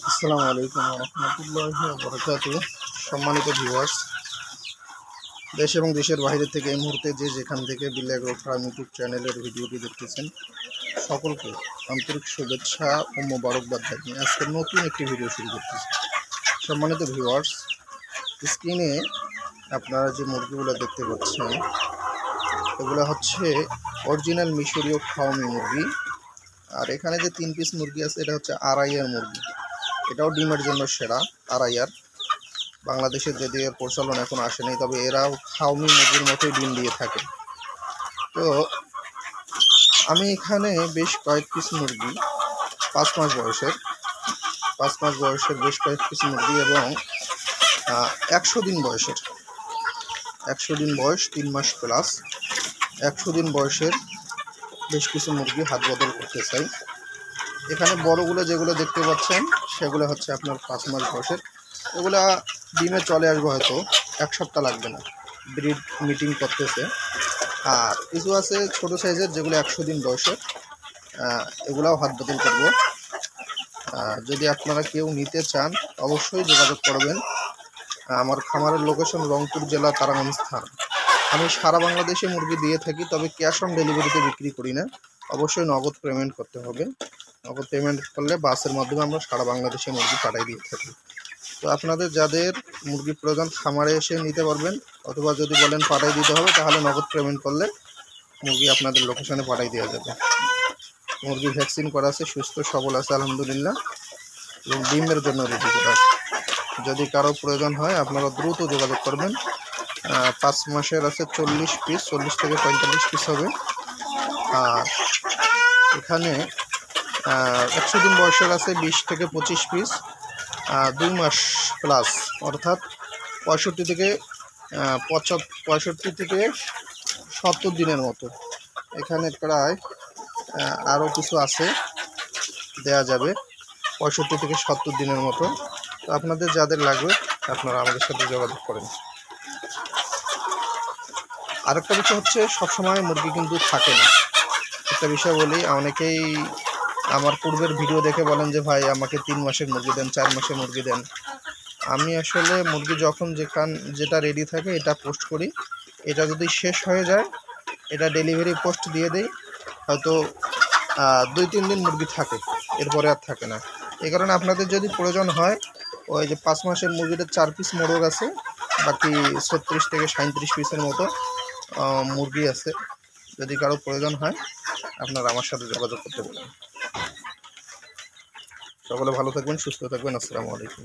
আসসালামু আলাইকুম ওয়া রাহমাতুল্লাহি ওয়া বারাকাতুহু। সম্মানিত ভিউয়ার্স, দেশ এবং দেশের বাইরে থেকে এই মুহূর্তে যে যেখান থেকে বিল্লা এগ্রো ফার্ম ইউটিউব চ্যানেলের ভিডিওটি দেখতেছেন, সকলকে আন্তরিক শুভেচ্ছা ও মোবারকবাদ জানিয়ে আজকের নতুন একটি ভিডিও শুরু করতেছি। সম্মানিত ভিউয়ার্স, স্ক্রিনে আপনারা যে মুরগিগুলো দেখতে পাচ্ছেন, এগুলো হচ্ছে অরিজিনাল মিশরীয় ফার্মি মুরগি। আর এখানে যে 3 পিস মুরগি আছে, এটা হচ্ছে আড়াইয়ার মুরগি। এটাও ডিমের জন্য সেরা আড়াইয়ার। বাংলাদেশের যদি এর প্রচলন এখন আসেনি, তবে এরাও ফার্মি মুরগির মতোই ডিম দিয়ে থাকে। তো আমি এখানে বেশ কয়েক পিস মুরগি 5 মাস বয়সের বেশ কয়েক পিস মুরগি এবং 100 দিন বয়সের 100 দিন বয়স 3 মাস প্লাস 100 দিন বয়সের বেশ কিছু মুরগি হাত বদল করতে চাই। এখানে বড়গুলো যেগুলো দেখতে পাচ্ছেন, সেগুলো হচ্ছে আপনার 5 মাস বয়সের। এগুলা ডিমে চলে আসবে, হয়তো 1 সপ্তাহ লাগবে না, ব্রিড মিটিং করতেছে। আর কিছু আছে ছোট সাইজের, যেগুলো 100 দিন বয়সের, এগুলাও হাত বদল করব। যদি আপনারা কেউ নিতে চান, অবশ্যই যোগাযোগ করবেন। আমার খামারের লোকেশন রংপুর জেলা তারাগঞ্জ থানা। আমি সারা বাংলাদেশে মুরগি দিয়ে থাকি, তবে ক্যাশ অন ডেলিভারিতে বিক্রি করি না। অবশ্যই নগদ পেমেন্ট করতে হবে। নগদ পেমেন্ট করলে বাসের মাধ্যমে আমরা সারা বাংলাদেশে মুরগি পাঠিয়ে দিয়ে থাকি। তো আপনাদের যাদের মুরগি প্রয়োজন, খামারে এসে নিতে পারবেন, অথবা যদি বলেন পাঠিয়ে দিতে হবে, তাহলে নগদ পেমেন্ট করলে মুরগি আপনাদের লোকেশনে পাঠিয়ে দেওয়া যাবে। মুরগি ভ্যাকসিন করা আছে, সুস্থ সবল আছে আলহামদুলিল্লাহ, এবং ডিমের জন্য রেডি করা আছে। যদি কারো প্রয়োজন হয়, আপনারা দ্রুত যোগাযোগ করবেন। 5 মাসের আছে 40 পিস, 40 থেকে 45 পিস হবে। আর এখানে 100 দিন বয়সের আছে 20 থেকে 25 পিস, 2 মাস প্লাস, অর্থাৎ 65 থেকে 70 দিনের মতো। এখানে প্রায় আরও কিছু আছে, দেয়া যাবে 65 থেকে 70 দিনের মতো। তো আপনাদের যাদের লাগবে, আপনারা আমাদের সাথে যোগাযোগ করেন। আরেকটা বিষয় হচ্ছে, সবসময় মুরগি কিন্তু থাকে না। একটা বিষয় বলি, অনেকেই আমার পূর্বের ভিডিও দেখে বলেন যে ভাই আমাকে 3 মাসের মুরগি দেন, 4 মাসের মুরগি দেন। আমি আসলে মুরগি যখন যেটা রেডি থাকে এটা পোস্ট করি। এটা যদি শেষ হয়ে যায়, এটা ডেলিভারি পোস্ট দিয়ে দেই, হয়তো 2-3 দিন মুরগি থাকে, এরপরে আর থাকে না। এই কারণে আপনাদের যদি প্রয়োজন হয়, ওই যে 5 মাসের মুরগিটা 4 পিস মোরগ আছে, বাকি 36 থেকে 37 পিসের মতো মুরগি আছে। যদি কারো প্রয়োজন হয়, আপনারা আমার সাথে যোগাযোগ করতে পারেন। সকলে ভালো থাকবেন, সুস্থ থাকবেন। আসসালামু আলাইকুম।